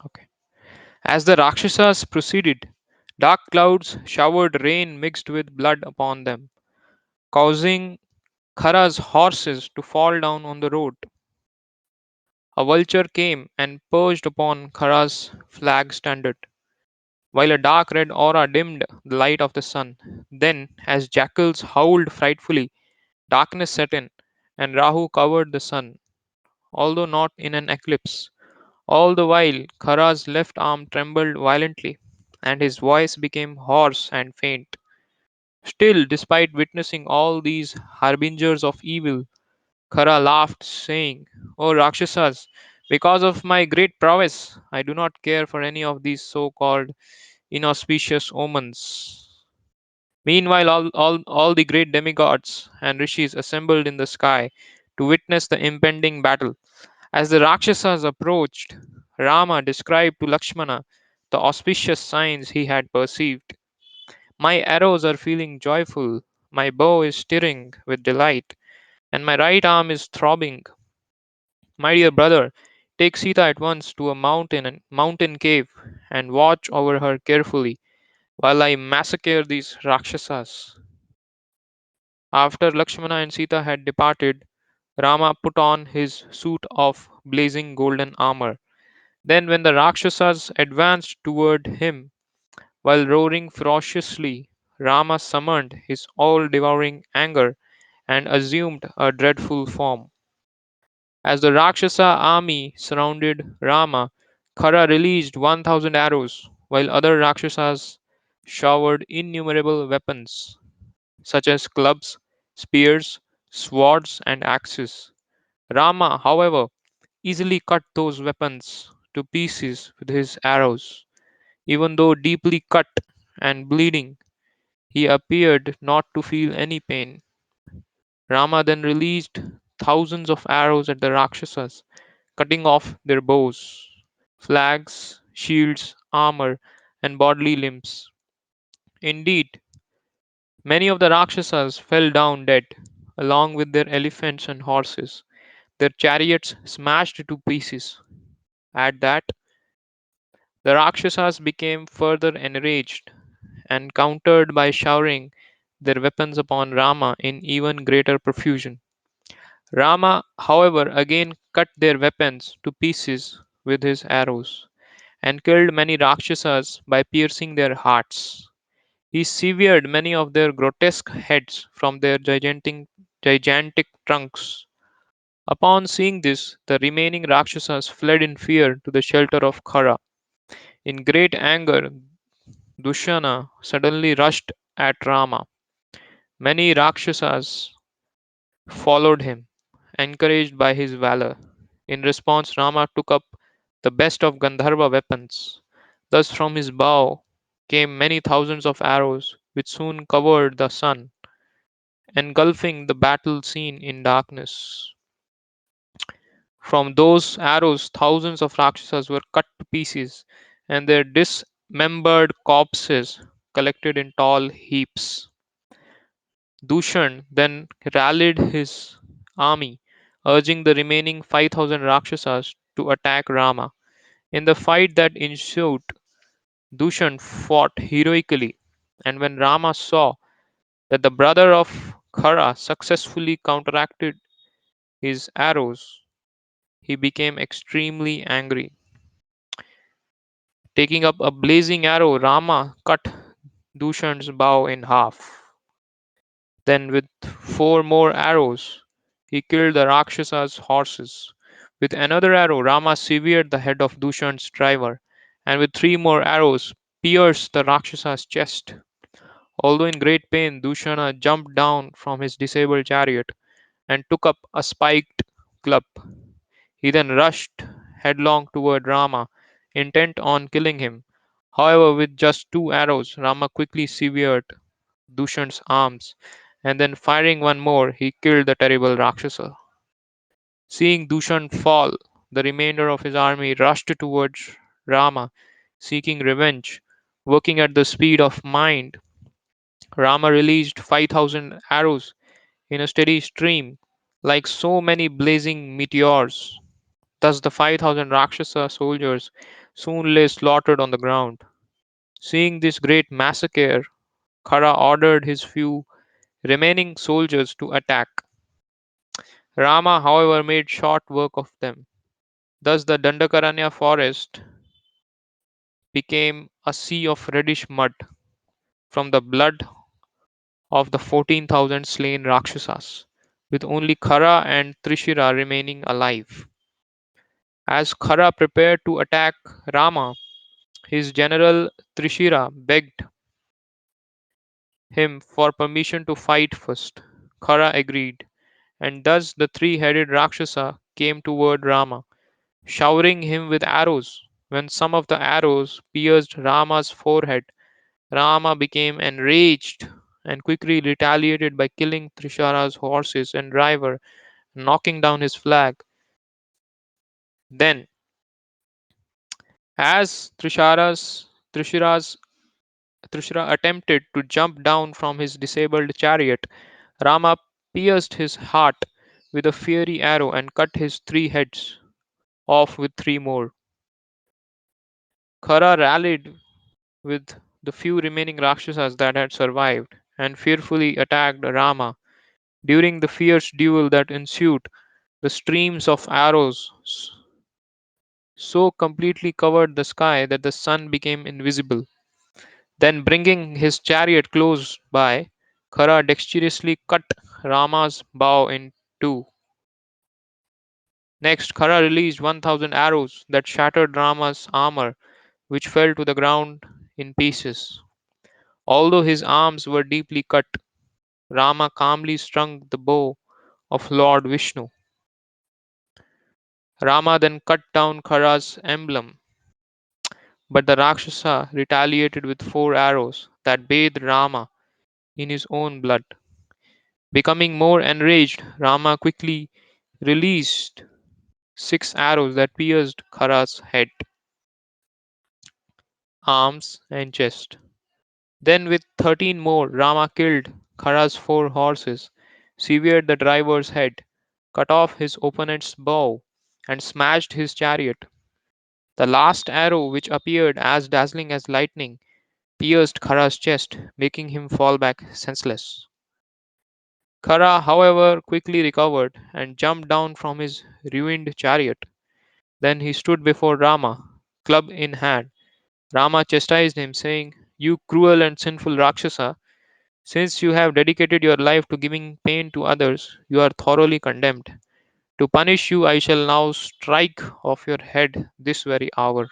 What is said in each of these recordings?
Okay. As the Rakshasas proceeded, dark clouds showered rain mixed with blood upon them, causing Khara's horses to fall down on the road. A vulture came and perched upon Khara's flag standard, while a dark red aura dimmed the light of the sun. Then, as jackals howled frightfully, darkness set in, and Rahu covered the sun, although not in an eclipse. All the while, Khara's left arm trembled violently, and his voice became hoarse and faint. Still, despite witnessing all these harbingers of evil, Khara laughed, saying, "O Rakshasas, because of my great prowess, I do not care for any of these so called inauspicious omens." Meanwhile, all the great demigods and rishis assembled in the sky to witness the impending battle. As the Rakshasas approached, Rama described to Lakshmana the auspicious signs he had perceived. "My arrows are feeling joyful, my bow is stirring with delight, and my right arm is throbbing. My dear brother, take Sita at once to a mountain cave and watch over her carefully while I massacre these Rakshasas." After Lakshmana and Sita had departed, Rama put on his suit of blazing golden armor. Then, when the Rakshasas advanced toward him while roaring ferociously, Rama summoned his all devouring anger and assumed a dreadful form. As the Rakshasa army surrounded Rama, Khara released 1,000 arrows, while other Rakshasas showered innumerable weapons, such as clubs, spears, swords, and axes. Rama, however, easily cut those weapons to pieces with his arrows. Even though deeply cut and bleeding, he appeared not to feel any pain. Rama then released thousands of arrows at the Rakshasas, cutting off their bows, flags, shields, armor, and bodily limbs. Indeed, many of the Rakshasas fell down dead, along with their elephants and horses, their chariots smashed to pieces. At that, the Rakshasas became further enraged and countered by showering their weapons upon Rama in even greater profusion. Rama, however, again cut their weapons to pieces with his arrows, and killed many Rakshasas by piercing their hearts. He severed many of their grotesque heads from their gigantic trunks. Upon seeing this, the remaining Rakshasas fled in fear to the shelter of Khara. In great anger, Dushana suddenly rushed at Rama. Many Rakshasas followed him, encouraged by his valor. In response, Rama took up the best of Gandharva weapons. Thus, from his bow came many thousands of arrows, which soon covered the sun, engulfing the battle scene in darkness. From those arrows, thousands of Rakshasas were cut to pieces, and their dismembered corpses collected in tall heaps. Dushan then rallied his army, urging the remaining 5,000 Rakshasas to attack Rama. In the fight that ensued, Dushan fought heroically, and when Rama saw that the brother of Khara successfully counteracted his arrows, he became extremely angry. Taking up a blazing arrow, Rama cut Dushan's bow in half. Then, with four more arrows, he killed the Rakshasa's horses. With another arrow, Rama severed the head of Dushan's driver, and with three more arrows, pierced the Rakshasa's chest. Although in great pain, Dushana jumped down from his disabled chariot and took up a spiked club. He then rushed headlong toward Rama, intent on killing him. However, with just two arrows, Rama quickly severed Dushan's arms, and then firing one more, he killed the terrible Rakshasa. Seeing Dushan fall, the remainder of his army rushed towards Rama, seeking revenge. Working at the speed of mind, Rama released 5,000 arrows in a steady stream, like so many blazing meteors. Thus, the 5,000 Rakshasa soldiers soon lay slaughtered on the ground. Seeing this great massacre, Khara ordered his few remaining soldiers to attack. Rama, however, made short work of them. Thus, the Dandakaranya forest became a sea of reddish mud from the blood of the 14,000 slain Rakshasas, with only Khara and Trishira remaining alive. As Khara prepared to attack Rama, his general Trishira begged him for permission to fight first. Khara agreed, and thus the three headed Rakshasa came toward Rama, showering him with arrows. When some of the arrows pierced Rama's forehead, Rama became enraged and quickly retaliated by killing Trishara's horses and driver, knocking down his flag. Then, as Trishara attempted to jump down from his disabled chariot, Rama pierced his heart with a fiery arrow and cut his three heads off with three more. Khara rallied with the few remaining Rakshasas that had survived and fearfully attacked Rama. During the fierce duel that ensued, the streams of arrows so completely covered the sky that the sun became invisible. Then, bringing his chariot close by, Khara dexterously cut Rama's bow in two. Next, Khara released 1,000 arrows that shattered Rama's armor, which fell to the ground in pieces. Although his arms were deeply cut, Rama calmly strung the bow of Lord Vishnu. Rama then cut down Khara's emblem, but the Rakshasa retaliated with four arrows that bathed Rama in his own blood. Becoming more enraged, Rama quickly released six arrows that pierced Khara's head, arms, and chest. Then, with 13 more, Rama killed Khara's four horses, severed the driver's head, cut off his opponent's bow, and smashed his chariot. The last arrow, which appeared as dazzling as lightning, pierced Khara's chest, making him fall back senseless. Khara, however, quickly recovered and jumped down from his ruined chariot. Then he stood before Rama, club in hand. Rama chastised him, saying, "You cruel and sinful Rakshasa, since you have dedicated your life to giving pain to others, you are thoroughly condemned. To punish you, I shall now strike off your head this very hour."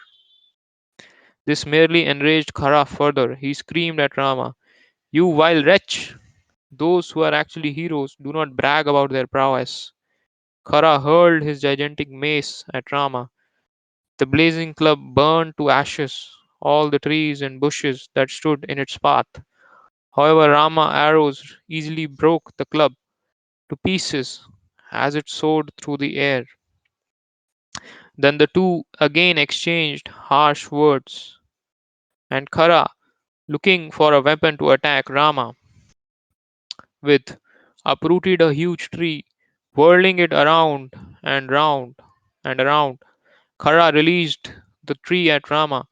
This merely enraged Khara further. He screamed at Rama, "You vile wretch! Those who are actually heroes do not brag about their prowess." Khara hurled his gigantic mace at Rama. The blazing club burned to ashes all the trees and bushes that stood in its path. However, Rama arrows easily broke the club to pieces as it soared through the air. Then the two again exchanged harsh words, and Khara, looking for a weapon to attack Rama with, uprooted a huge tree, whirling it around and round and around. Khara released the tree at Rama,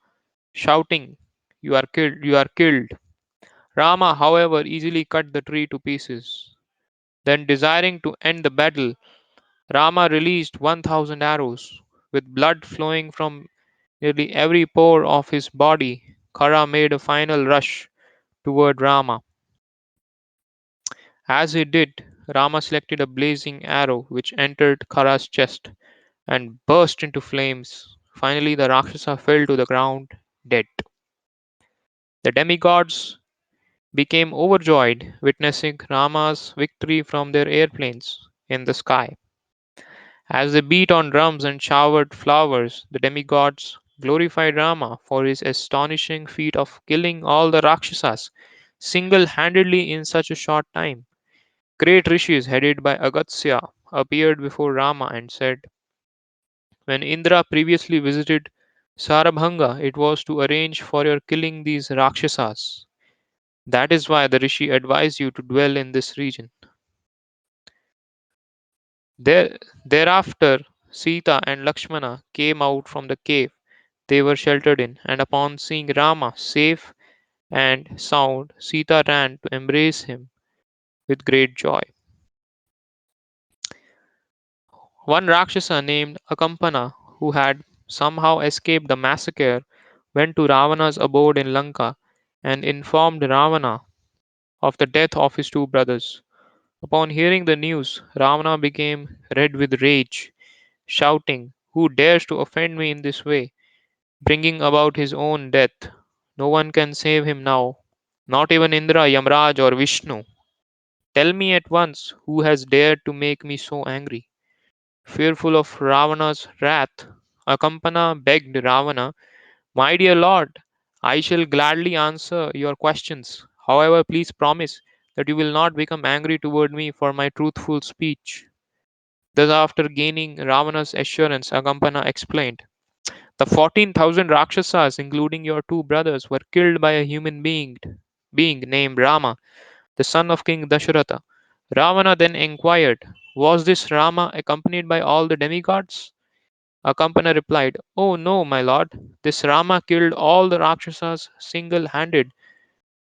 shouting, "You are killed, you are killed." Rama, however, easily cut the tree to pieces. Then, desiring to end the battle, Rama released 1,000 arrows. With blood flowing from nearly every pore of his body, Khara made a final rush toward Rama. As he did, Rama selected a blazing arrow which entered Khara's chest and burst into flames. Finally, the Rakshasa fell to the ground dead. The demigods became overjoyed, witnessing Rama's victory from their airplanes in the sky. As they beat on drums and showered flowers, the demigods glorified Rama for his astonishing feat of killing all the Rakshasas single handedly in such a short time. Great rishis, headed by Agastya, appeared before Rama and said, "When Indra previously visited Sarabhanga, it was to arrange for your killing these Rakshasas. That is why the rishi advised you to dwell in this region." There, thereafter, Sita and Lakshmana came out from the cave they were sheltered in, and upon seeing Rama safe and sound, Sita ran to embrace him with great joy. One Rakshasa named Akampana, who had somehow escaped the massacre, went to Ravana's abode in Lanka and informed Ravana of the death of his two brothers. Upon hearing the news, Ravana became red with rage, shouting, "Who dares to offend me in this way, bringing about his own death? No one can save him now, not even Indra, Yamraj, or Vishnu. Tell me at once who has dared to make me so angry." Fearful of Ravana's wrath, Akampana begged Ravana, "My dear lord, I shall gladly answer your questions. However, please promise that you will not become angry toward me for my truthful speech." Thus, after gaining Ravana's assurance, Akampana explained, "The 14,000 Rakshasas, including your two brothers, were killed by a being named Rama, the son of King Dasharatha." Ravana then inquired, "Was this Rama accompanied by all the demigods?" Akampana replied, "Oh no, my lord. This Rama killed all the Rakshasas single handed,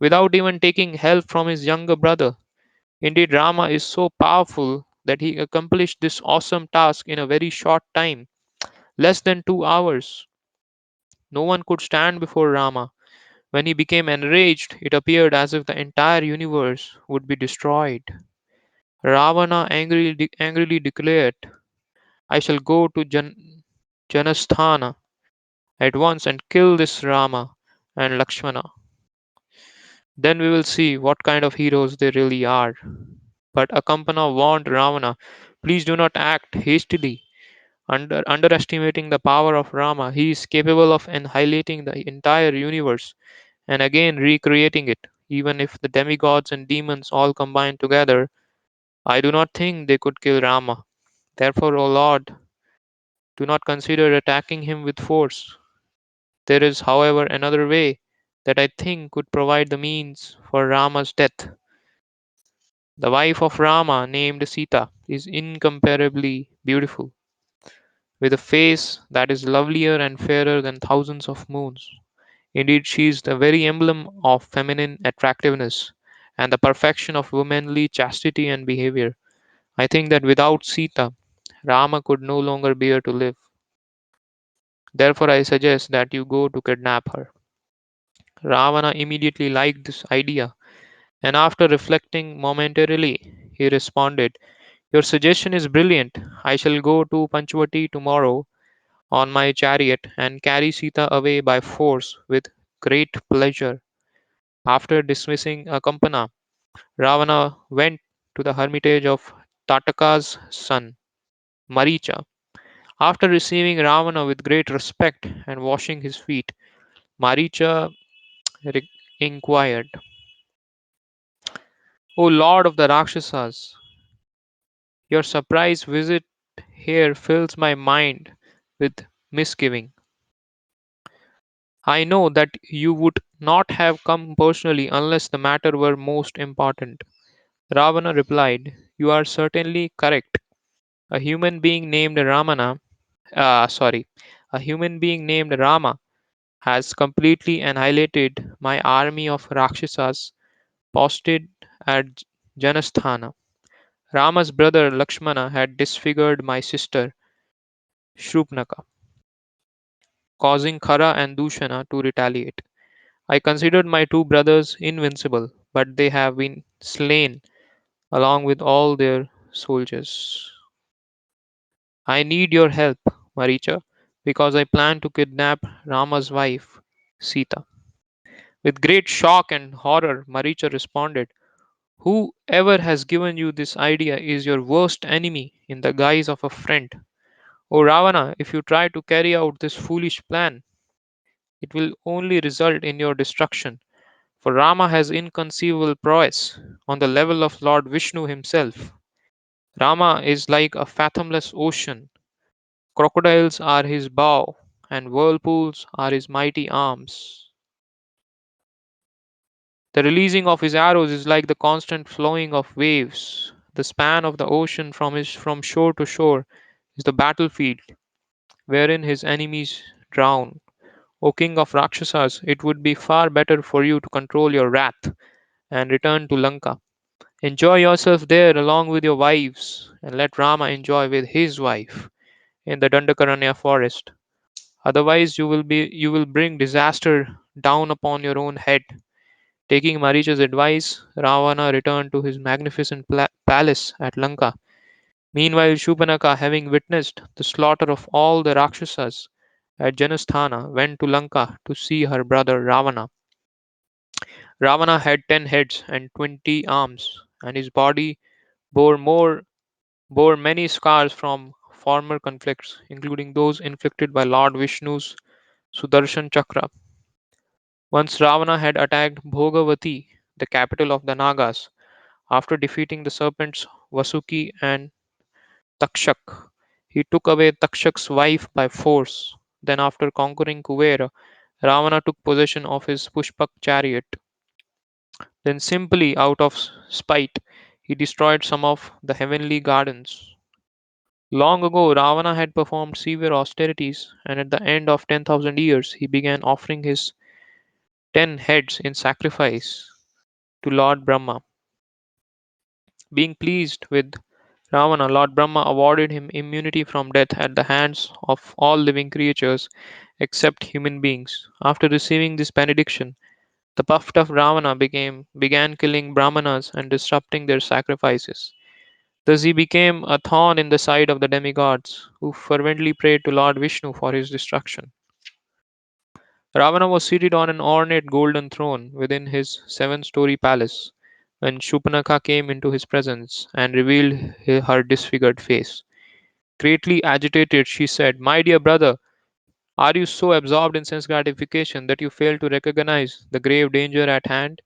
without even taking help from his younger brother. Indeed, Rama is so powerful that he accomplished this awesome task in a very short time, less than 2 hours. No one could stand before Rama. When he became enraged, it appeared as if the entire universe would be destroyed." Ravana angrily declared, "I shall go to Janasthana at once and kill this Rama and Lakshmana. Then we will see what kind of heroes they really are." But Akampana warned Ravana, "Please do not act hastily, underestimating the power of Rama. He is capable of annihilating the entire universe and again recreating it. Even if the demigods and demons all combine together, I do not think they could kill Rama. Therefore, O Lord, do not consider attacking him with force. There is, however, another way that I think could provide the means for Rama's death. The wife of Rama, named Sita, is incomparably beautiful, with a face that is lovelier and fairer than thousands of moons. Indeed, she is the very emblem of feminine attractiveness and the perfection of womanly chastity and behavior. I think that without Sita, Rama could no longer bear to live. Therefore, I suggest that you go to kidnap her." Ravana immediately liked this idea, and after reflecting momentarily, he responded, "Your suggestion is brilliant. I shall go to Panchavati tomorrow on my chariot and carry Sita away by force with great pleasure." After dismissing Akampana, Ravana went to the hermitage of Tataka's son, Maricha. After receiving Ravana with great respect and washing his feet, Maricha inquired, "O Lord of the Rakshasas, your surprise visit here fills my mind with misgiving. I know that you would not have come personally unless the matter were most important." Ravana replied, "You are certainly correct. A human being named Ramana, sorry, a human being named Rama has completely annihilated my army of Rakshasas posted at Janasthana. Rama's brother Lakshmana had disfigured my sister Shrupnaka, causing Khara and Dushana to retaliate. I considered my two brothers invincible, but they have been slain along with all their soldiers. I need your help, Maricha, because I plan to kidnap Rama's wife, Sita." With great shock and horror, Maricha responded, "Whoever has given you this idea is your worst enemy in the guise of a friend. O Ravana, if you try to carry out this foolish plan, it will only result in your destruction. For Rama has inconceivable prowess on the level of Lord Vishnu himself. Rama is like a fathomless ocean. Crocodiles are his bow, and whirlpools are his mighty arms. The releasing of his arrows is like the constant flowing of waves. The span of the ocean from shore to shore is the battlefield wherein his enemies drown. O king of Rakshasas, it would be far better for you to control your wrath and return to Lanka. Enjoy yourself there along with your wives, and let Rama enjoy with his wife in the Dandakaranya forest. Otherwise, you will bring disaster down upon your own head. Taking Maricha's advice, Ravana returned to his magnificent palace at Lanka. Meanwhile, Shubhanaka, having witnessed the slaughter of all the Rakshasas at Janasthana, went to Lanka to see her brother Ravana. Ravana had 10 heads and 20 arms, and his body bore more bore many scars from former conflicts, including those inflicted by Lord Vishnu's Sudarshan Chakra. Once Ravana had attacked Bhogavati, the capital of the Nagas, after defeating the serpents Vasuki and Takshak. He took away Takshak's wife by force. Then, after conquering Kuvera, Ravana took possession of his Pushpak chariot. Then, simply out of spite, he destroyed some of the heavenly gardens. Long ago, Ravana had performed severe austerities, and at the end of 10,000 years, he began offering his 10 heads in sacrifice to Lord Brahma. Being pleased with Ravana, Lord Brahma awarded him immunity from death at the hands of all living creatures except human beings. After receiving this benediction, the puffed up Ravana began killing Brahmanas and disrupting their sacrifices. Thus he became a thorn in the side of the demigods, who fervently prayed to Lord Vishnu for his destruction. Ravana was seated on an ornate golden throne within his 7 story palace when Shubhanaka came into his presence and revealed her disfigured face. Greatly agitated, she said, "My dear brother, are you so absorbed in sense gratification that you fail to recognize the grave danger at hand?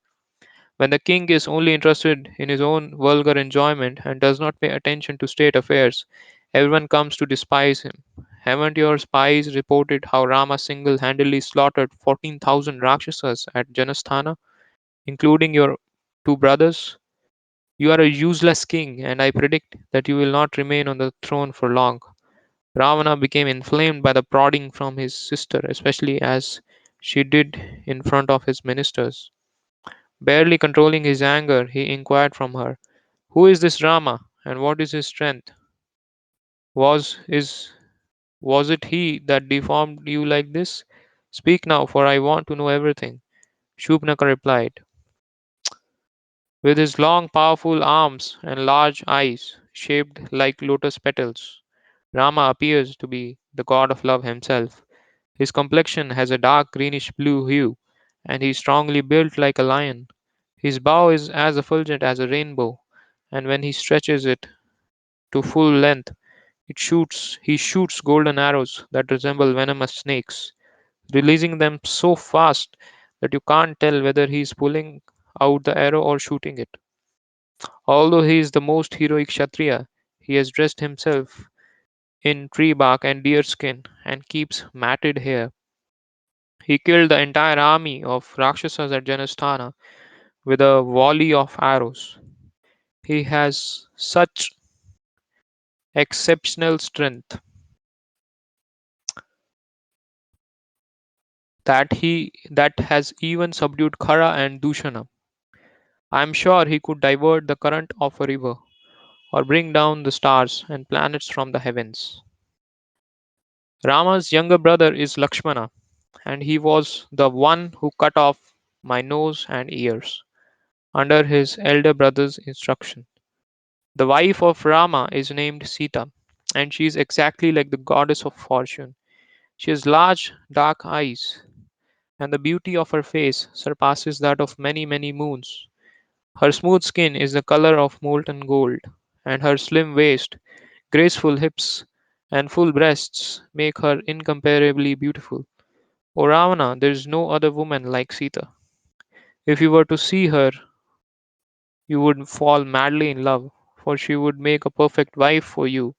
When the king is only interested in his own vulgar enjoyment and does not pay attention to state affairs, everyone comes to despise him. Haven't your spies reported how Rama single handedly slaughtered 14,000 Rakshasas at Janasthana, including your 2 brothers? You are a useless king, and I predict that you will not remain on the throne for long." Ravana became inflamed by the prodding from his sister, especially as she did in front of his ministers. Barely controlling his anger, he inquired from her, "Who is this Rama, and what is his strength? Was is was it he that deformed you like this? Speak now, for I want to know everything." Shubhnaka replied, "With his long, powerful arms and large eyes, shaped like lotus petals, Rama appears to be the god of love himself. His complexion has a dark greenish blue hue, and he is strongly built like a lion. His bow is as effulgent as a rainbow, and when he stretches it to full length, he shoots golden arrows that resemble venomous snakes, releasing them so fast that you can't tell whether he is pulling out the arrow or shooting it. Although he is the most heroic Kshatriya, he has dressed himself in tree bark and deer skin and keeps matted hair. He killed the entire army of Rakshasas at Janasthana with a volley of arrows. He has such exceptional strength that has even subdued Khara and Dushana. I am sure he could divert the current of a river or bring down the stars and planets from the heavens. Rama's younger brother is Lakshmana, and he was the one who cut off my nose and ears under his elder brother's instruction. The wife of Rama is named Sita, and she is exactly like the goddess of fortune. She has large, dark eyes, and the beauty of her face surpasses that of many, many moons. Her smooth skin is the color of molten gold, and her slim waist, graceful hips, and full breasts make her incomparably beautiful. O Ravana, there is no other woman like Sita. If you were to see her, you would fall madly in love, for she would make a perfect wife for you.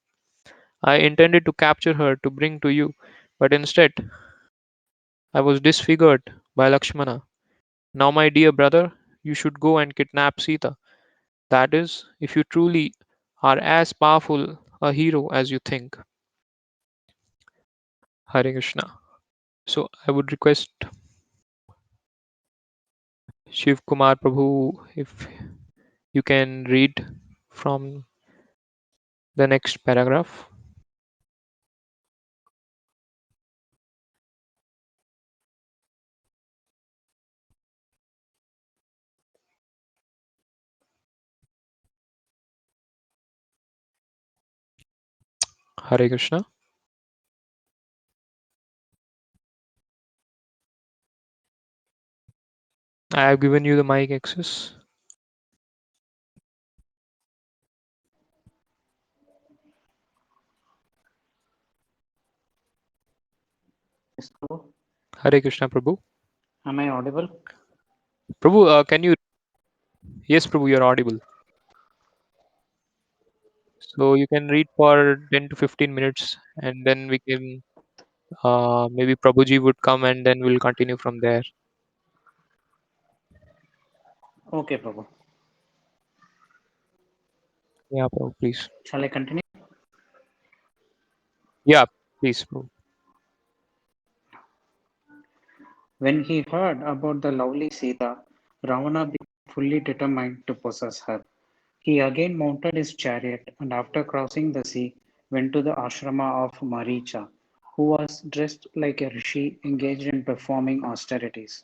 I intended to capture her to bring to you, but instead I was disfigured by Lakshmana. Now, my dear brother, you should go and kidnap Sita. That is, if you truly are as powerful a hero as you think." Hare Krishna. So I would request Shiv Kumar Prabhu if you can read from the next paragraph. Hare Krishna. I have given you the mic access. Yes, Prabhu. Hare Krishna Prabhu. Am I audible? Prabhu, can you? Yes, Prabhu, you're audible. So you can read for 10 to 15 minutes and then we can maybe Prabhuji would come and then we'll continue from there. Okay, Prabhu. Yeah, Prabhu, please. Shall I continue? Yeah, please, Prabhu. When he heard about the lovely Sita, Ravana became fully determined to possess her. He again mounted his chariot and after crossing the sea, went to the ashrama of Maricha, who was dressed like a rishi engaged in performing austerities.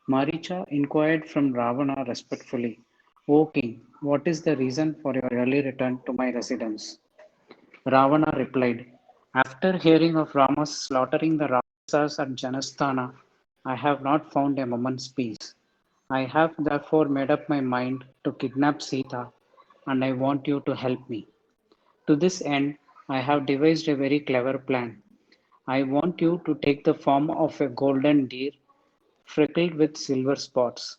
Maricha inquired from Ravana respectfully, O king, what is the reason for your early return to my residence? Ravana replied, After hearing of Rama's slaughtering the Rakshasas at Janasthana, I have not found a moment's peace. I have therefore made up my mind to kidnap Sita, and I want you to help me. To this end, I have devised a very clever plan. I want you to take the form of a golden deer freckled with silver spots.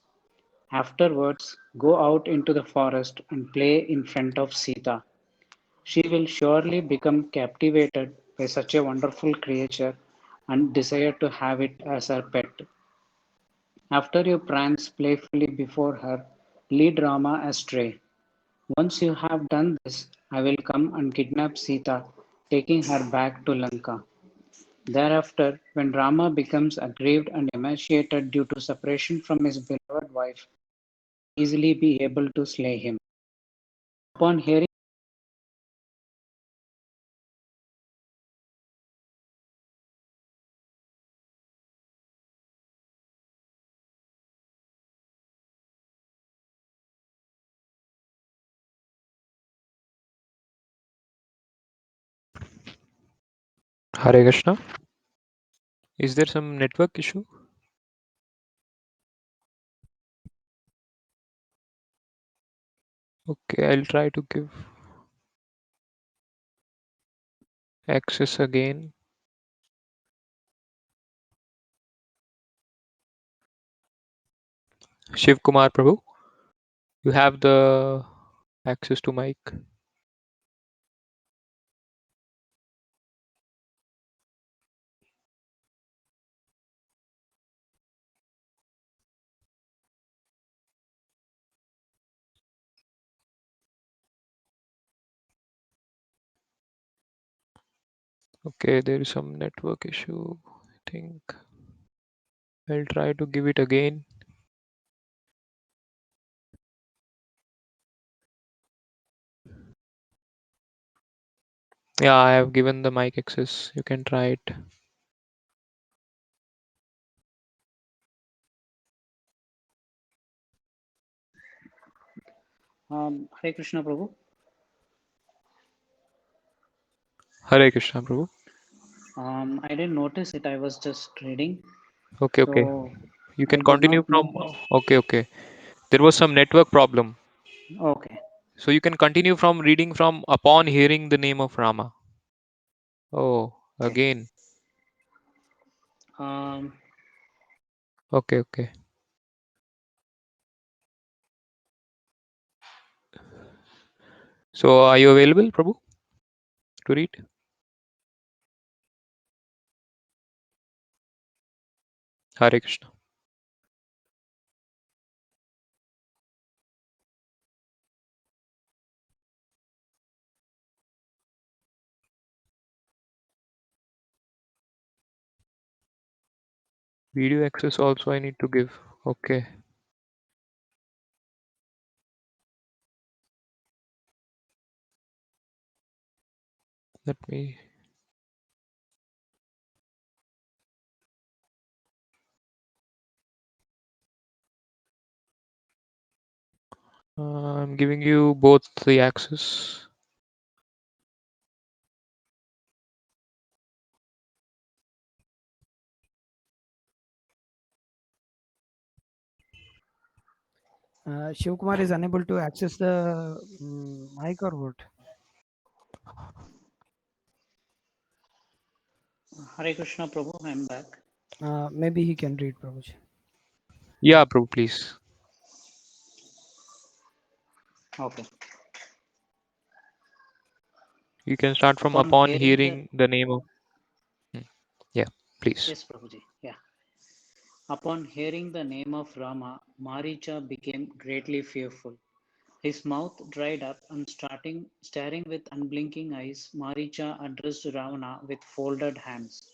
Afterwards, go out into the forest and play in front of Sita. She will surely become captivated by such a wonderful creature and desire to have it as her pet. After you prance playfully before her, lead Rama astray. Once you have done this, I will come and kidnap Sita, taking her back to Lanka. Thereafter, when Rama becomes aggrieved and emaciated due to separation from his beloved wife, easily be able to slay him. Upon hearing Hare Krishna. Is there some network issue? Okay, I'll try to give access again. Shiv Kumar Prabhu, you have the access to mic. Okay, there is some network issue. I think I'll try to give it again. Yeah, I have given the mic access. You can try it. Hare Krishna Prabhu. Hare Krishna Prabhu. I didn't notice it. I was just reading, Okay, okay. so You I can did continue not from. know. Okay, okay. There was some network problem. Okay. So you can continue from reading from upon hearing the name of Rama. Oh, Okay. again. Um, Okay, okay. So are you available, Prabhu, to read? Hare Krishna. Video access also I need to give. Okay. Let me. I'm giving you both the access. Shivkumar is unable to access the mic or what? Hare Krishna Prabhu, I'm back. Maybe he can read, Prabhuji. Yeah, bro, please. Okay. You can start from Upon upon hearing the hearing the name of. Hmm. Yeah, please. Yes, Prabhuji. Yeah. Upon hearing the name of Rama, Maricha became greatly fearful. His mouth dried up, and staring with unblinking eyes, Maricha addressed Ravana with folded hands.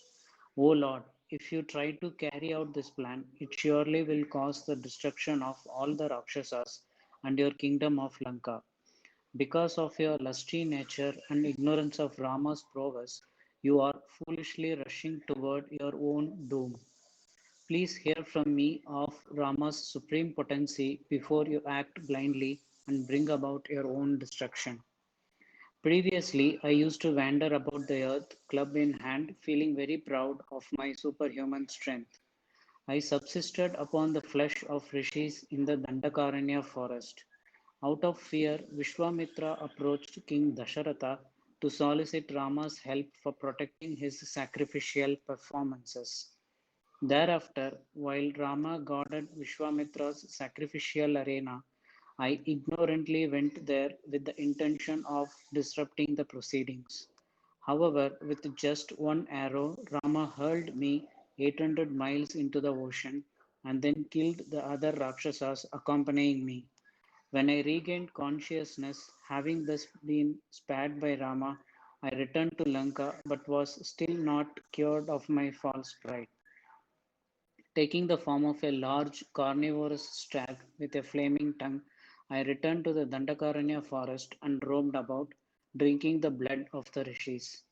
O Lord, if you try to carry out this plan, it surely will cause the destruction of all the Rakshasas and your kingdom of Lanka. Because of your lusty nature and ignorance of Rama's prowess, you are foolishly rushing toward your own doom. Please hear from me of Rama's supreme potency before you act blindly and bring about your own destruction. Previously, I used to wander about the earth, club in hand, feeling very proud of my superhuman strength. I subsisted upon the flesh of rishis in the Dandakaranya forest. Out of fear, Vishwamitra approached King Dasharatha to solicit Rama's help for protecting his sacrificial performances. Thereafter, while Rama guarded Vishwamitra's sacrificial arena, I ignorantly went there with the intention of disrupting the proceedings. However, with just one arrow, Rama hurled me 800 miles into the ocean and then killed the other Rakshasas accompanying me. When I regained consciousness, having thus been spared by Rama, I returned to Lanka but was still not cured of my false pride. Taking the form of a large carnivorous stag with a flaming tongue, I returned to the Dandakaranya forest and roamed about, drinking the blood of the rishis.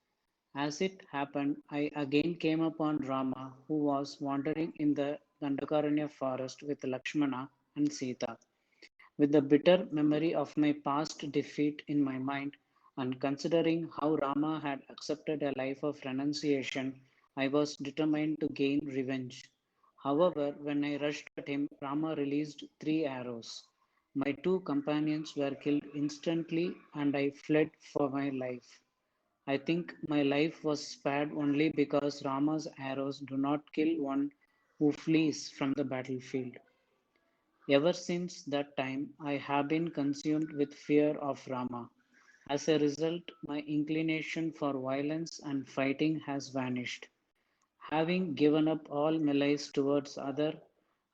As it happened, I again came upon Rama, who was wandering in the Dandakaranya forest with Lakshmana and Sita. With the bitter memory of my past defeat in my mind, and considering how Rama had accepted a life of renunciation, I was determined to gain revenge. However, when I rushed at him, Rama released 3 arrows. My 2 companions were killed instantly, and I fled for my life. I think my life was spared only because Rama's arrows do not kill one who flees from the battlefield. Ever since that time, I have been consumed with fear of Rama. As a result, my inclination for violence and fighting has vanished. Having given up all malice towards other,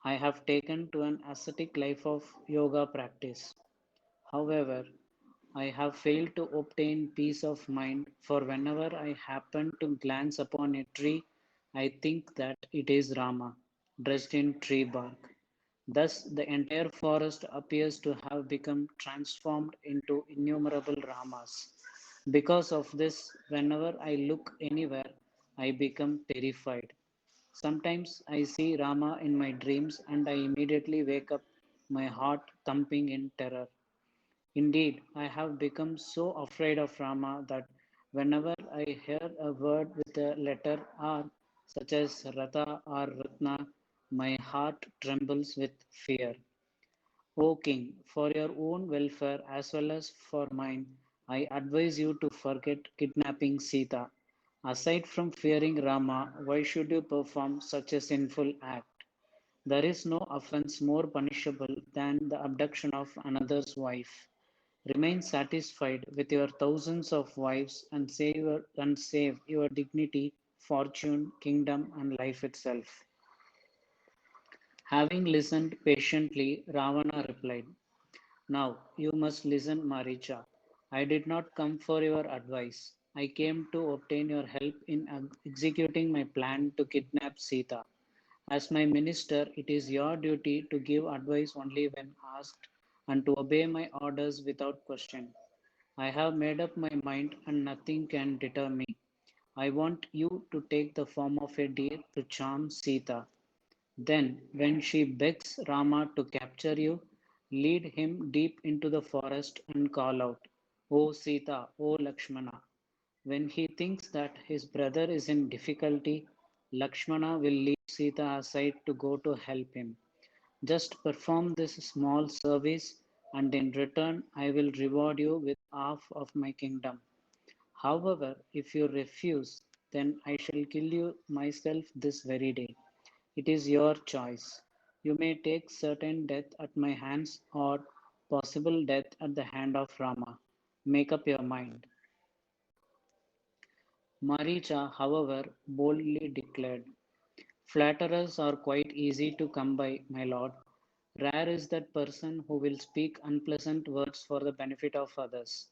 I have taken to an ascetic life of yoga practice. However, I have failed to obtain peace of mind, for whenever I happen to glance upon a tree, I think that it is Rama, dressed in tree bark. Thus, the entire forest appears to have become transformed into innumerable Ramas. Because of this, whenever I look anywhere, I become terrified. Sometimes I see Rama in my dreams and I immediately wake up, my heart thumping in terror. Indeed, I have become so afraid of Rama that whenever I hear a word with the letter R, such as Ratha or Ratna, my heart trembles with fear. O King, for your own welfare as well as for mine, I advise you to forget kidnapping Sita. Aside from fearing Rama, why should you perform such a sinful act? There is no offense more punishable than the abduction of another's wife. Remain satisfied with your thousands of wives and save your dignity, fortune, kingdom, and life itself. Having listened patiently, Ravana replied, now you must listen, Maricha. I did not come for your advice. I came to obtain your help in executing my plan to kidnap Sita. As my minister, it is your duty to give advice only when asked and to obey my orders without question. I have made up my mind and nothing can deter me. I want you to take the form of a deer to charm Sita. Then, when she begs Rama to capture you, lead him deep into the forest and call out, O Sita, O Lakshmana. When he thinks that his brother is in difficulty, Lakshmana will leave Sita aside to go to help him. Just perform this small service, and in return, I will reward you with half of my kingdom. However, if you refuse, then I shall kill you myself this very day. It is your choice. You may take certain death at my hands or possible death at the hand of Rama. Make up your mind. Maricha, however, boldly declared, Flatterers are quite easy to come by, my lord. Rare is that person who will speak unpleasant words for the benefit of others.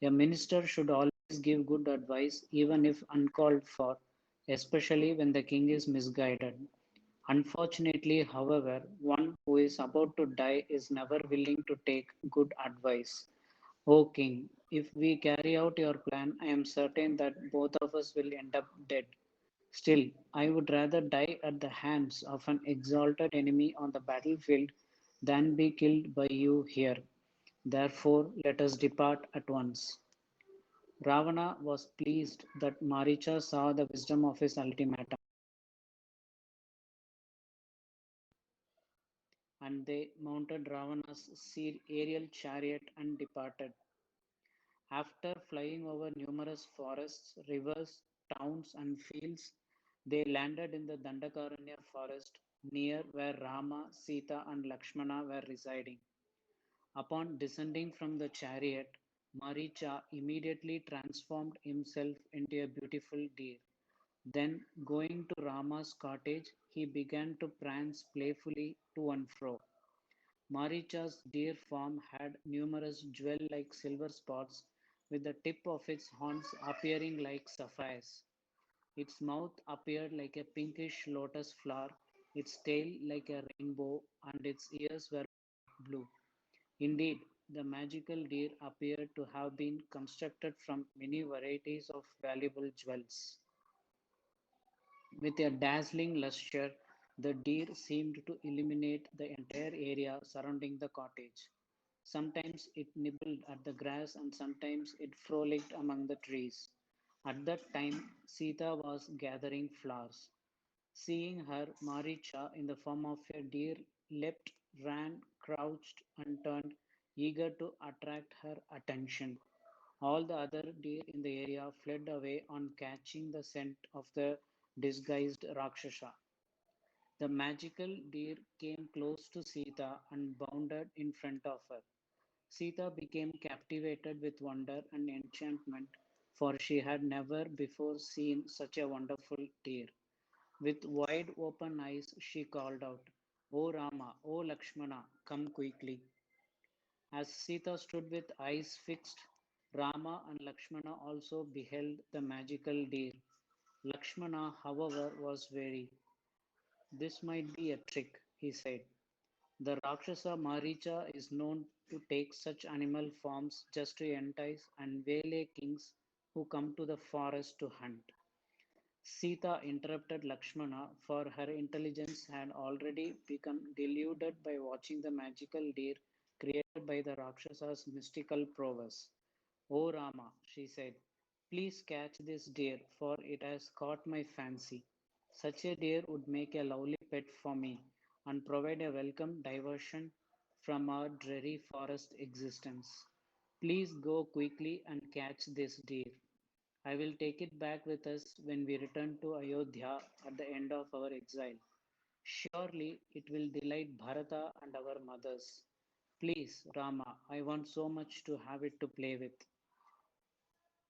A minister should always give good advice, even if uncalled for, especially when the king is misguided. Unfortunately, however, one who is about to die is never willing to take good advice. O king, if we carry out your plan, I am certain that both of us will end up dead. Still, I would rather die at the hands of an exalted enemy on the battlefield than be killed by you here. Therefore, let us depart at once. Ravana was pleased that Maricha saw the wisdom of his ultimatum, and they mounted Ravana's aerial chariot and departed. After flying over numerous forests, rivers, towns, and fields, they landed in the Dandakaranya forest near where Rama, Sita, and Lakshmana were residing. Upon descending from the chariot, Maricha immediately transformed himself into a beautiful deer. Then, going to Rama's cottage, he began to prance playfully to and fro. Maricha's deer form had numerous jewel-like silver spots, with the tip of its horns appearing like sapphires. Its mouth appeared like a pinkish lotus flower, its tail like a rainbow, and its ears were blue. Indeed, the magical deer appeared to have been constructed from many varieties of valuable jewels. With a dazzling lustre, the deer seemed to illuminate the entire area surrounding the cottage. Sometimes it nibbled at the grass and sometimes it frolicked among the trees. At that time, Sita was gathering flowers. Seeing her, Maricha, in the form of a deer, leapt, ran, crouched, and turned, eager to attract her attention. All the other deer in the area fled away on catching the scent of the disguised Rakshasa. The magical deer came close to Sita and bounded in front of her. Sita became captivated with wonder and enchantment, for she had never before seen such a wonderful deer. With wide open eyes, she called out, O Rama, O Lakshmana, come quickly. As Sita stood with eyes fixed, Rama and Lakshmana also beheld the magical deer. Lakshmana, however, was wary. This might be a trick, he said. The Rakshasa Maricha is known to take such animal forms just to entice and waylay kings who come to the forest to hunt. Sita interrupted Lakshmana, for her intelligence had already become deluded by watching the magical deer created by the Rakshas's mystical prowess. O Rama, she said, please catch this deer, for it has caught my fancy. Such a deer would make a lovely pet for me and provide a welcome diversion from our dreary forest existence. Please go quickly and catch this deer. I will take it back with us when we return to Ayodhya at the end of our exile. Surely it will delight Bharata and our mothers. Please, Rama, I want so much to have it to play with.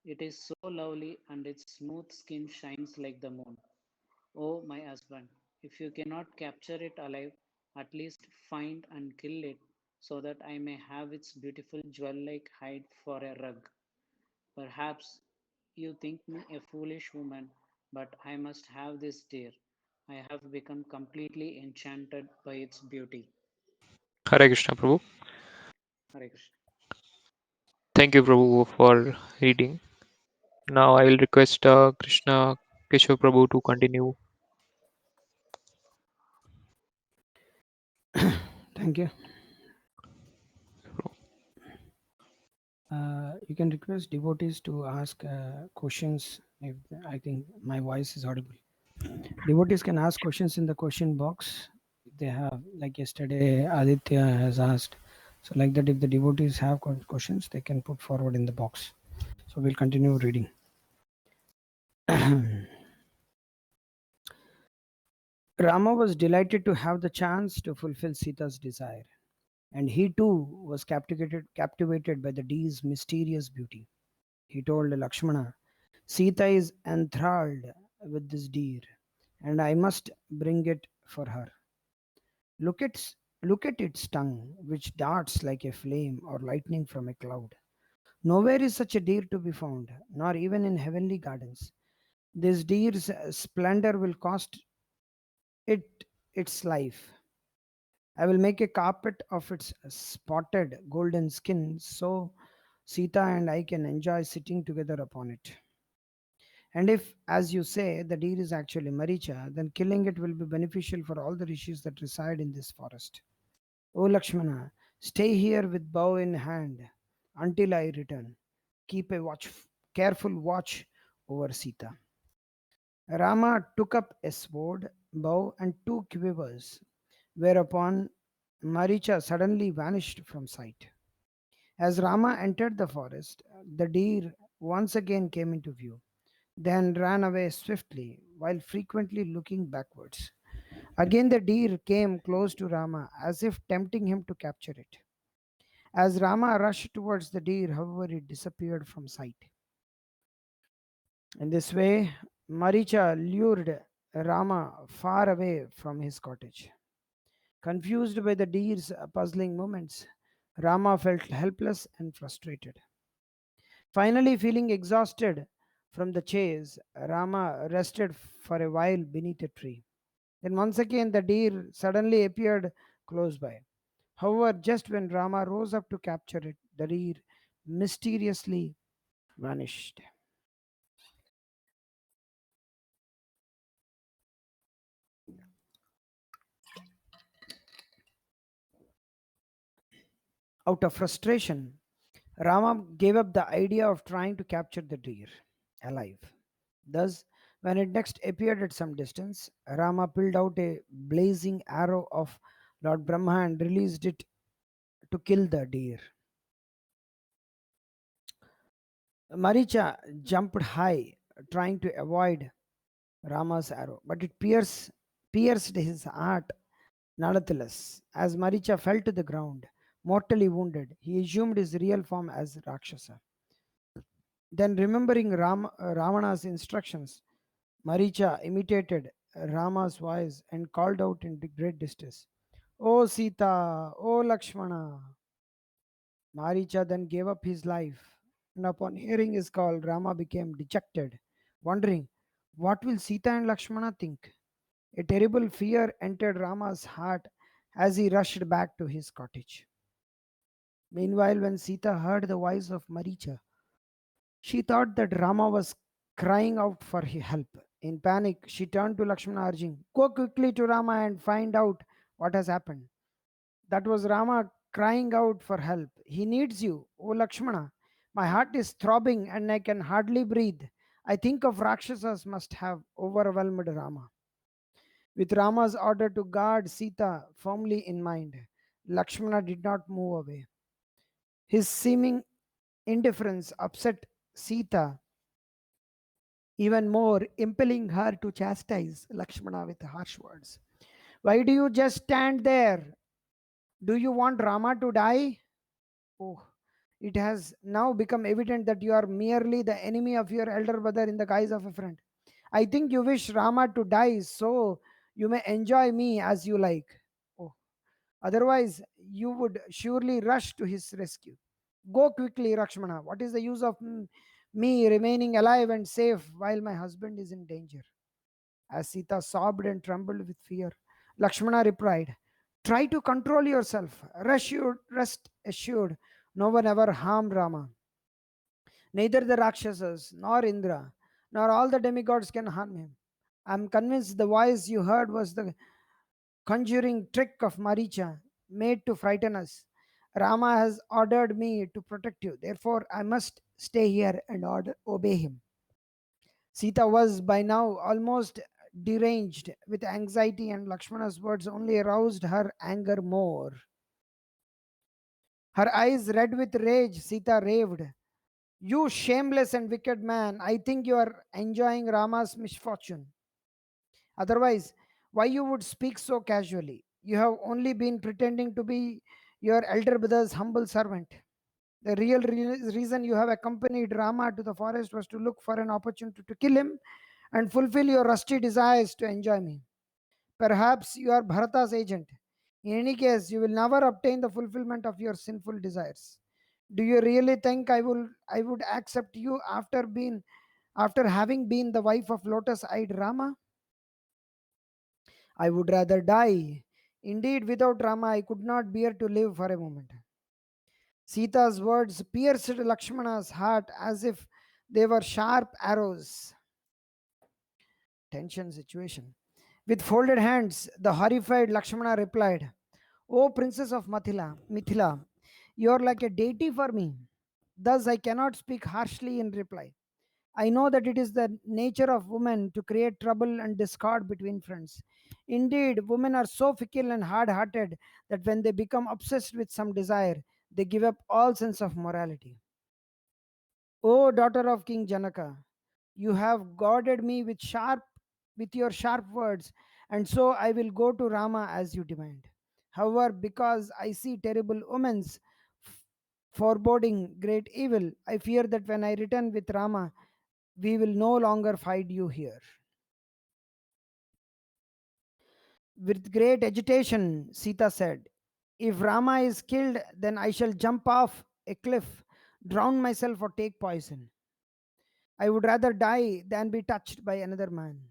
It is so lovely and its smooth skin shines like the moon. Oh, my husband, if you cannot capture it alive, at least find and kill it so that I may have its beautiful jewel like hide for a rug. Perhaps you think me a foolish woman, but I must have this deer. I have become completely enchanted by its beauty. Hare Krishna, Prabhu. Hare Krishna. Thank you, Prabhu, for reading. Now I'll request Krishna Keshav Prabhu to continue. Thank you. You can request devotees to ask questions. If I think my voice is audible, devotees can ask questions in the question box. If they have, like yesterday, Aditya has asked. So, like that, if the devotees have questions, they can put forward in the box. So, we'll continue reading. Rama was delighted to have the chance to fulfill Sita's desire, and he too was captivated by the deer's mysterious beauty. He told Lakshmana, Sita is enthralled with this deer, and I must bring it for her. Look at, look at its tongue, which darts like a flame or lightning from a cloud. Nowhere is such a deer to be found, nor even in heavenly gardens. This deer's splendor will cost it its life. I will make a carpet of its spotted golden skin so Sita and I can enjoy sitting together upon it. And if, as you say, the deer is actually Maricha, then killing it will be beneficial for all the rishis that reside in this forest. O Lakshmana, stay here with bow in hand until I return. Keep a careful watch over Sita. Rama took up a sword, bow, and two quivers, whereupon Maricha suddenly vanished from sight. As Rama entered the forest, the deer once again came into view, then ran away swiftly while frequently looking backwards. Again, the deer came close to Rama as if tempting him to capture it. As Rama rushed towards the deer, however, it disappeared from sight. In this way, Maricha lured Rama far away from his cottage. Confused by the deer's puzzling movements, Rama felt helpless and frustrated. Finally, feeling exhausted from the chase, Rama rested for a while beneath a tree. Then, once again, the deer suddenly appeared close by. However, just when Rama rose up to capture it, the deer mysteriously vanished. Out of frustration, Rama gave up the idea of trying to capture the deer alive. Thus, when it next appeared at some distance, Rama pulled out a blazing arrow of Lord Brahma and released it to kill the deer. Maricha jumped high, trying to avoid Rama's arrow, but it pierced his heart nonetheless. As Maricha fell to the ground, mortally wounded, he assumed his real form as Rakshasa. Then, remembering Ravana's instructions, Maricha imitated Rama's voice and called out in great distress, O Sita, O Lakshmana. Maricha then gave up his life, and upon hearing his call, Rama became dejected, wondering, what will Sita and Lakshmana think? A terrible fear entered Rama's heart as he rushed back to his cottage. Meanwhile, when Sita heard the voice of Maricha, she thought that Rama was crying out for help. In panic, she turned to Lakshmana, urging, Go quickly to Rama and find out what has happened. That was Rama crying out for help. He needs you, O Lakshmana. My heart is throbbing and I can hardly breathe. I think of Rakshasas must have overwhelmed Rama. With Rama's order to guard Sita firmly in mind, Lakshmana did not move away. His seeming indifference upset Sita even more, impelling her to chastise Lakshmana with harsh words. Why do you just stand there? Do you want Rama to die? Oh, it has now become evident that you are merely the enemy of your elder brother in the guise of a friend. I think you wish Rama to die so you may enjoy me as you like. Oh, otherwise, you would surely rush to his rescue. Go quickly, Lakshmana. What is the use of me remaining alive and safe while my husband is in danger? As Sita sobbed and trembled with fear, Lakshmana replied, "Try to control yourself. Rest assured, no one ever harmed Rama. Neither the Rakshasas, nor Indra, nor all the demigods can harm him. I am convinced the voice you heard was the conjuring trick of Maricha, made to frighten us. Rama has ordered me to protect you. Therefore, I must stay here and obey him." Sita was by now almost deranged with anxiety, and Lakshmana's words only aroused her anger more. Her eyes red with rage, Sita raved, "You shameless and wicked man, I think you are enjoying Rama's misfortune. Otherwise, why you would speak so casually? You have only been pretending to be your elder brother's humble servant. The real reason you have accompanied Rama to the forest was to look for an opportunity to kill him and fulfill your rusty desires to enjoy me. Perhaps you are Bharata's agent. In any case, you will never obtain the fulfillment of your sinful desires. Do you really think I would accept you after having been the wife of lotus-eyed Rama? I would rather die. Indeed, without Rama, I could not bear to live for a moment." Sita's words pierced Lakshmana's heart as if they were sharp arrows. Tension situation. With folded hands, the horrified Lakshmana replied, "O Princess of Mithila, you are like a deity for me. Thus I cannot speak harshly in reply. I know that it is the nature of women to create trouble and discord between friends. Indeed, women are so fickle and hard hearted that when they become obsessed with some desire, they give up all sense of morality. O daughter of King Janaka, you have goaded me with your sharp words, and so I will go to Rama as you demand. However, because I see terrible omens f- foreboding great evil, I fear that when I return with Rama, we will no longer find you here." With great agitation, Sita said, "If Rama is killed, then I shall jump off a cliff, drown myself, or take poison. I would rather die than be touched by another man."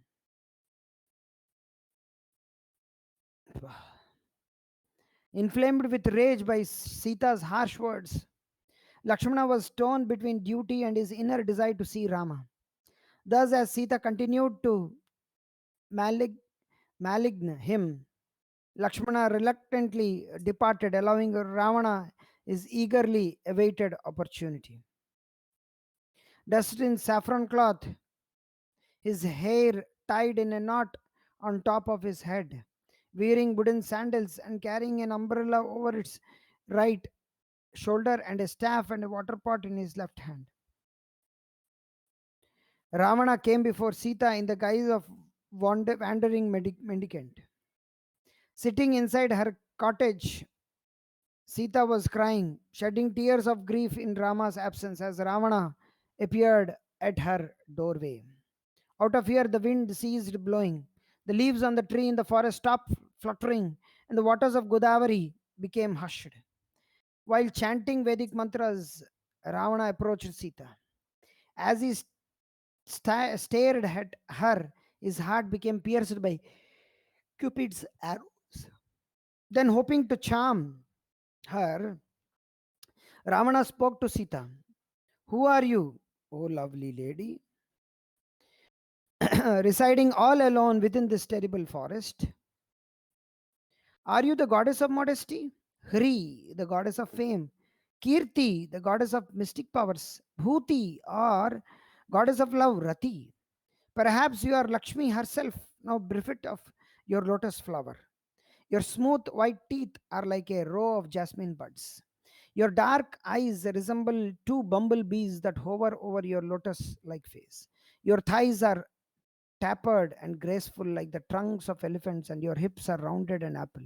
Inflamed with rage by Sita's harsh words, Lakshmana was torn between duty and his inner desire to see Rama. Thus, as Sita continued to malig- malign him, Lakshmana reluctantly departed, allowing Ravana his eagerly awaited opportunity. Dressed in saffron cloth, his hair tied in a knot on top of his head, wearing wooden sandals and carrying an umbrella over its right shoulder and a staff and a water pot in his left hand, Ravana came before Sita in the guise of wandering mendicant. Sitting inside her cottage, Sita was crying, shedding tears of grief in Rama's absence as Ravana appeared at her doorway. Out of fear, the wind ceased blowing. The leaves on the tree in the forest stopped fluttering, and the waters of Godavari became hushed. While chanting Vedic mantras, Ravana approached Sita. As he stared at her, his heart became pierced by Cupid's arrows. Then, hoping to charm her, Ravana spoke to Sita. "Who are you, O lovely lady, residing all alone within this terrible forest? Are you the goddess of modesty? Hri, the goddess of fame? Kirti, the goddess of mystic powers? Bhuti, or goddess of love, Rati? Perhaps you are Lakshmi herself, now bereft of your lotus flower. Your smooth white teeth are like a row of jasmine buds. Your dark eyes resemble two bumblebees that hover over your lotus like face. Your thighs are tapered and graceful like the trunks of elephants, and your hips are rounded and apple.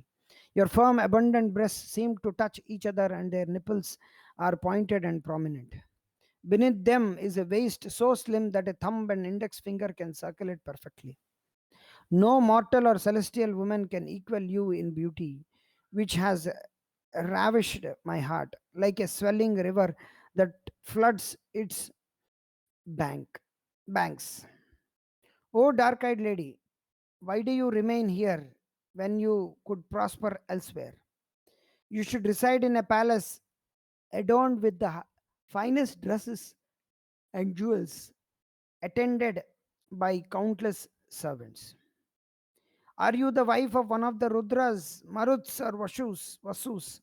Your firm, abundant breasts seem to touch each other, and their nipples are pointed and prominent. Beneath them is a waist so slim that a thumb and index finger can circle it perfectly. No mortal or celestial woman can equal you in beauty, which has ravished my heart like a swelling river that floods its banks. O dark eyed lady, Why do you remain here when you could prosper elsewhere? You should reside in a palace adorned with the finest dresses and jewels, attended by countless servants. Are you the wife of one of the Rudras, Maruts, or Vasus?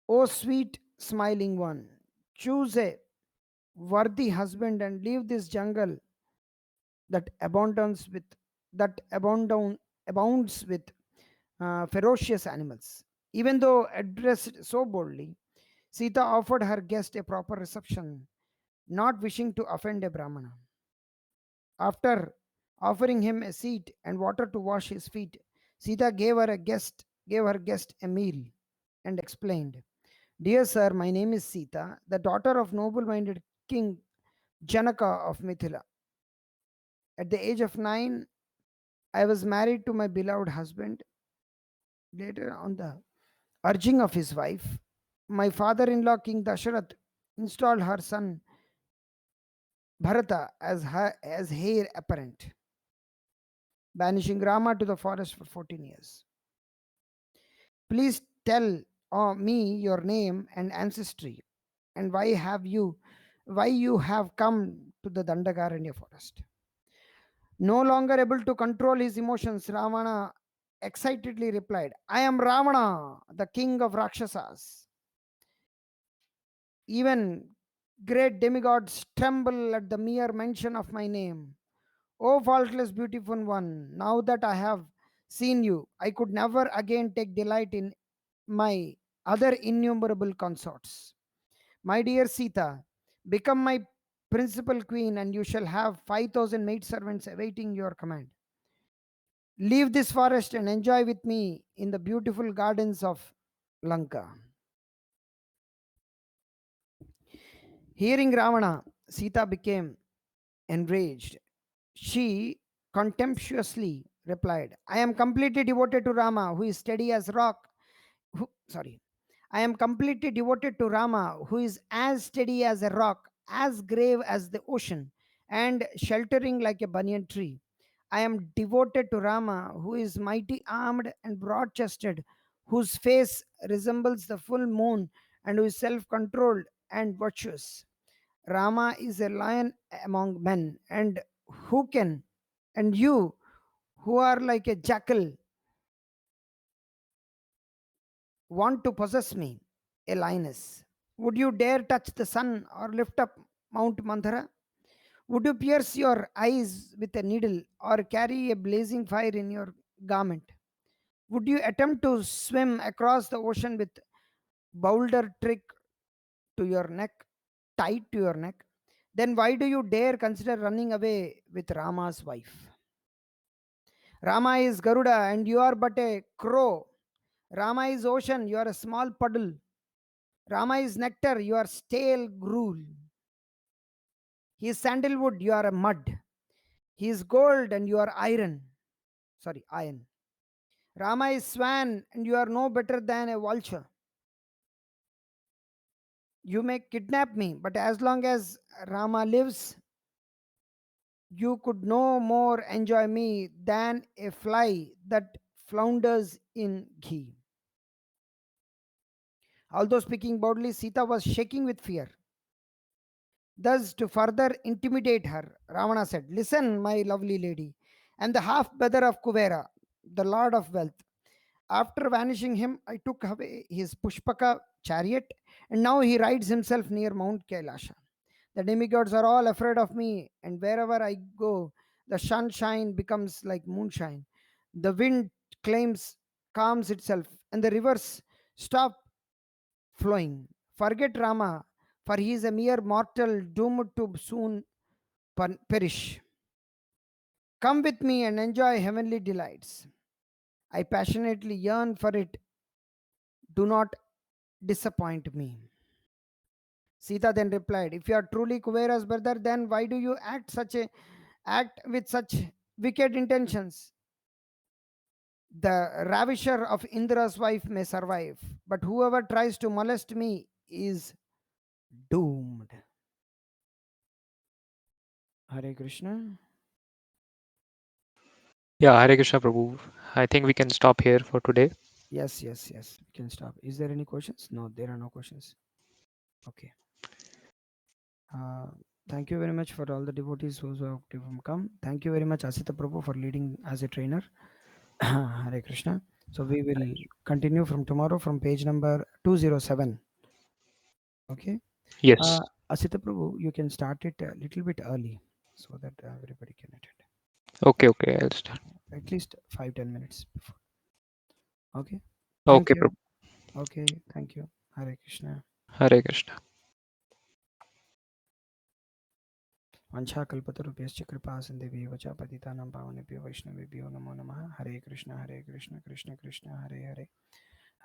O sweet smiling one, choose a worthy husband and leave this jungle that abundance with abounds with ferocious animals. Even though addressed so boldly, Sita offered her guest a proper reception, not wishing to offend a Brahmana. After offering him a seat and water to wash his feet, Sita gave her guest a meal and explained, "Dear sir, my name is Sita, the daughter of noble-minded King Janaka of Mithila. At the age of 9, I was married to my beloved husband. Later, on the urging of his wife, my father-in-law King Dasharath installed her son Bharata as heir apparent, banishing Rama to the forest for 14 years. Please tell me your name and ancestry, and why you have come to the Dandakaranya forest." No longer able to control his emotions, Ravana excitedly replied, "I am Ravana, the king of Rakshasas. Even great demigods tremble at the mere mention of my name. O faultless, beautiful one, now that I have seen you, I could never again take delight in my other innumerable consorts. My dear Sita, become my principal queen, and you shall have 5,000 maidservants awaiting your command. Leave this forest and enjoy with me in the beautiful gardens of Lanka." Hearing Ravana, Sita became enraged. She contemptuously replied, "I am completely devoted to Rama, who is steady as rock. Sorry. I am completely devoted to Rama, who is as steady as a rock, as grave as the ocean, and sheltering like a banyan tree. I am devoted to Rama, who is mighty armed and broad chested, whose face resembles the full moon, and who is self controlled and virtuous. Rama is a lion among men, and who can, and you, who are like a jackal, want to possess me, a lioness. Would you dare touch the sun or lift up Mount Mandara? Would you pierce your eyes with a needle or carry a blazing fire in your garment? Would you attempt to swim across the ocean with boulder trick to your neck, tied to your neck? Then why do you dare consider running away with Rama's wife? Rama is Garuda and you are but a crow. Rama is ocean, you are a small puddle. Rama is nectar, you are stale gruel. He is sandalwood, you are a mud. He is gold and you are iron. Sorry, iron. Rama is swan and you are no better than a vulture. You may kidnap me, but as long as Rama lives, you could no more enjoy me than a fly that flounders in ghee. Although speaking boldly, Sita was shaking with fear. Thus, to further intimidate her, Ravana said, "Listen, my lovely lady, and the half brother of Kuvera, the lord of wealth. After vanishing him, I took away his Pushpaka chariot, and now he rides himself near Mount Kailasha. The demigods are all afraid of me, and wherever I go, the sunshine becomes like moonshine. The wind calms itself, and the rivers stop flowing. Forget Rama, for he is a mere mortal doomed to soon perish. Come with me and enjoy heavenly delights. I passionately yearn for it. Do not disappoint me." Sita then replied, "If you are truly Kuvera's brother, then why do you act with such wicked intentions? The ravisher of Indra's wife may survive, but whoever tries to molest me is doomed." Hare Krishna. Yeah, Hare Krishna Prabhu. I think we can stop here for today. Yes, yes, yes. We can stop. Is there any questions? No, there are no questions. Okay. Uh, Thank you very much for all the devotees who have come. Thank you very much, Asita Prabhu, for leading as a trainer. Hare Krishna. So we will continue from tomorrow from page number 207. Okay. Yes. Uh, Asita Prabhu, you can start it a little bit early so that everybody can attend. Okay, okay. I'll start. At least 5-10 minutes before. Okay. Thank Okay, you. Prabhu. Okay. Thank you. Hare Krishna. Hare Krishna. वंशाकल्पतरुभ्यश्च कृपा सिन्धुभ्येव च पतितानां पावनेभ्यो वैष्णवेभ्यो नमो नमः हरे Krishna Krishna Krishna Hare Hare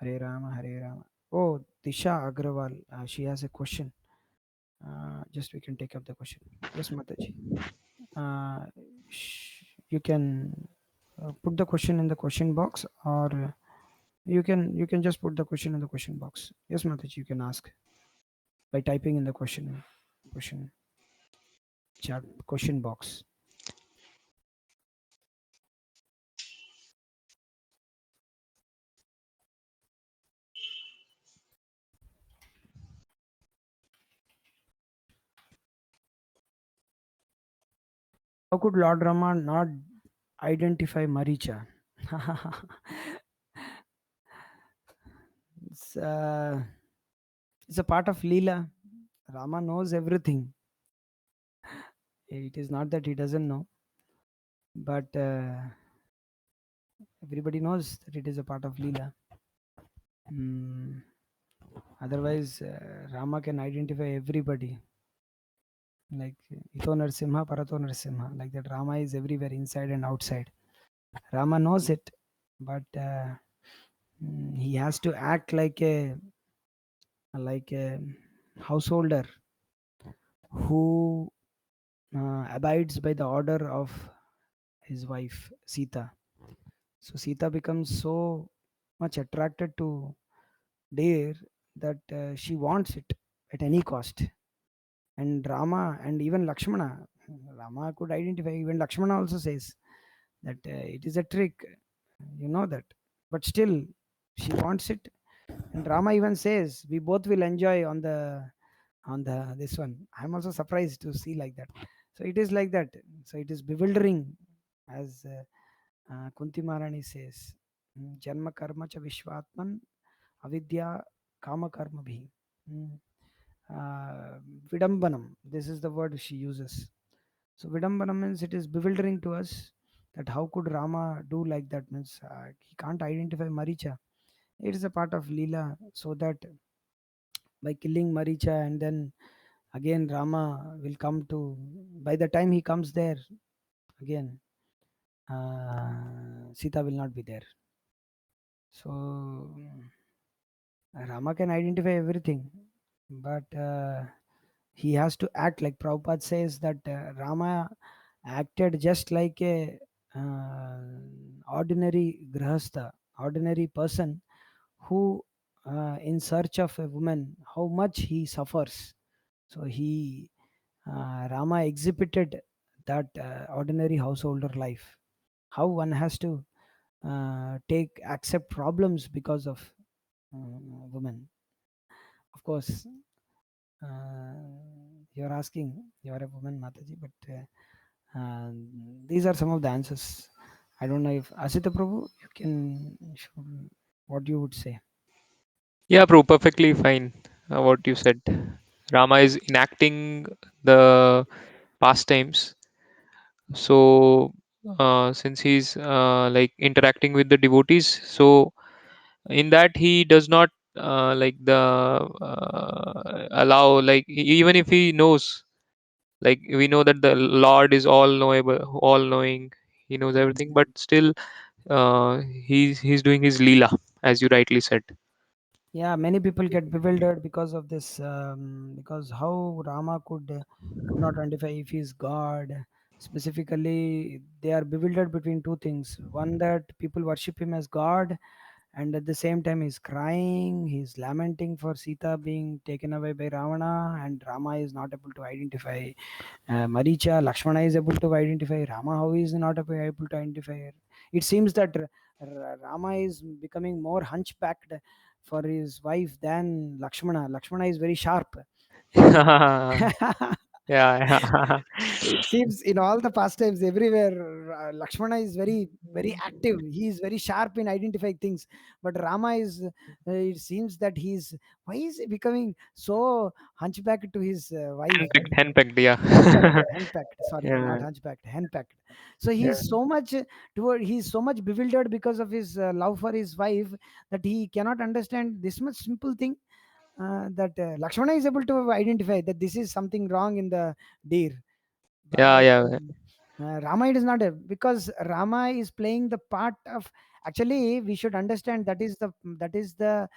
Hare Ram oh Disha Agrawal she has a question just we can take up the question yes Mataji uh, you can put the question in the question box or you can just put the question in the question box yes Mataji you can ask by typing in the question chat question box. How could Lord Rama not identify Maricha? it's, uh, it's a part of Leela. Rama knows everything. It is not that he doesn't know, but everybody knows that it is a part of Leela. Mm, Otherwise, Rama can identify everybody. Like Ito Narsimha, Parato Narsimha. Like that, Rama is everywhere, inside and outside. Rama knows it, but he has to act like a householder who abides by the order of his wife Sita. So Sita becomes so much attracted to deer that she wants it at any cost. And Rama and even Lakshmana, Rama could identify. Even Lakshmana also says that it is a trick, you know that. But still, she wants it. And Rama even says, "We both will enjoy on the this one." I'm also surprised to see like that. So it is like that. So it is bewildering, as Kunti Maharani says, "Janma karma cha vishwatman avidya kama karma bhi." Mm, Vidambanam. This is the word she uses. So Vidambanam means it is bewildering to us that how could Rama do like that? Means he can't identify Maricha. It is a part of Leela, so that by killing Maricha and then again Rama will come to. By the time he comes there again, Sita will not be there. So Rama can identify everything, but he has to act like Prabhupada says that Rama acted just like a uh, ordinary grahastha, ordinary person who, in search of a woman, how much he suffers. So Rama exhibited that ordinary householder life. How one has to accept problems because of women. Of course, you're asking, you're a woman, Mataji, but these are some of the answers. I don't know if Asita Prabhu, you can, what you would say. Yeah, Prabhu, perfectly fine. What you said. Rama is enacting the pastimes. So, since he's like interacting with the devotees, so in that he does not like the allow, like even if he knows, like we know that the Lord is all knowable, all knowing, he knows everything, but still he's doing his leela, as you rightly said. Yeah, many people get bewildered because of this, because how Rama could not identify if he's God. Specifically, they are bewildered between two things. One, that people worship him as God, and at the same time he's crying, he's lamenting for Sita being taken away by Ravana, and Rama is not able to identify Maricha. Lakshmana is able to identify Rama, how he is not able to identify her. It seems that Rama is becoming more hunchbacked for his wife than Lakshmana. Lakshmana is very sharp. Yeah, yeah. It seems in all the pastimes everywhere, Lakshmana is very, very active. He is very sharp in identifying things. But Rama is, it seems that he's, why is he becoming so hunchbacked to his wife? Henpecked, henpecked, yeah. Henpecked. Sorry, not Yeah, hunchbacked, henpecked. So yeah, he's so much he's so much bewildered because of his love for his wife, that he cannot understand this much simple thing, that Lakshmana is able to identify that this is something wrong in the deer. yeah, But yeah. Rama, it is not because Rama is playing the part of. Actually, we should understand that is the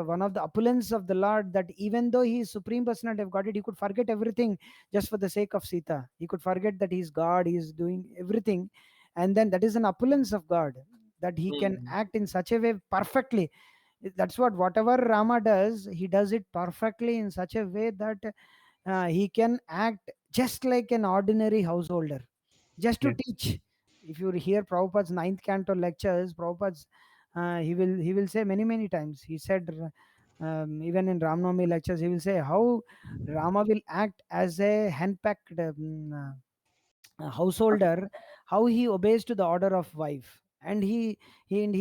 one of the opulence of the Lord, that even though he is supreme personality of Godhead, he could forget everything just for the sake of Sita. He could forget that he is God, he is doing everything, and then that is an opulence of God, that he can Mm. act in such a way perfectly. That's what, whatever Rama does, he does it perfectly in such a way that he can act just like an ordinary householder, just to Yeah. teach. If you hear Prabhupada's ninth canto lectures, Prabhupada's he will say many many times. He said, even in Ramnavami lectures, he will say how Rama will act as a hand-packed householder, how he obeys to the order of wife, and he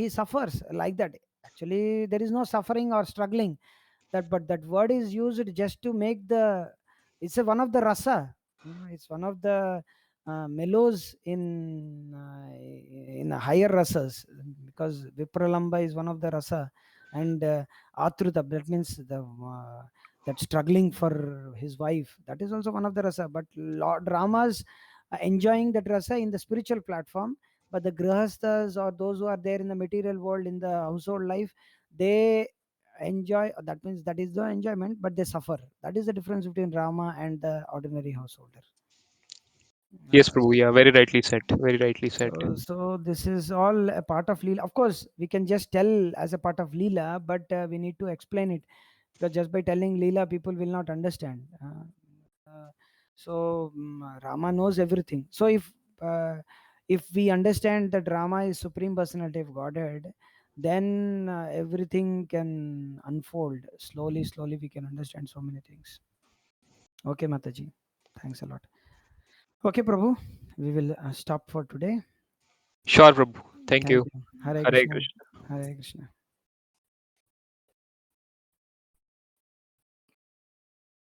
suffers like that. Actually, there is no suffering or struggling, that but that word is used just to make the, it's a one of the rasa, it's one of the mellows in higher rasas, because Vipralamba is one of the rasa, and Atruta, that means the that struggling for his wife, that is also one of the rasa. But Lord Rama's enjoying that rasa in the spiritual platform, but the grahasthas or those who are there in the material world in the household life, they enjoy, that means that is the enjoyment, but they suffer. That is the difference between Rama and the ordinary householder. Yes, uh, Prabhu. Yeah, very rightly said. Very rightly said. so this is all a part of Leela. Of course, we can just tell as a part of Leela, but we need to explain it, because just by telling Leela, people will not understand. Rama knows everything. So if we understand that Rama is supreme personality of Godhead, then everything can unfold slowly. Slowly, we can understand so many things. Okay, Mataji. Thanks a lot. Okay, Prabhu. We will stop for today. Sure, Prabhu. Thank Thank you. you. Hare Hare Krishna. Krishna. Hare Krishna.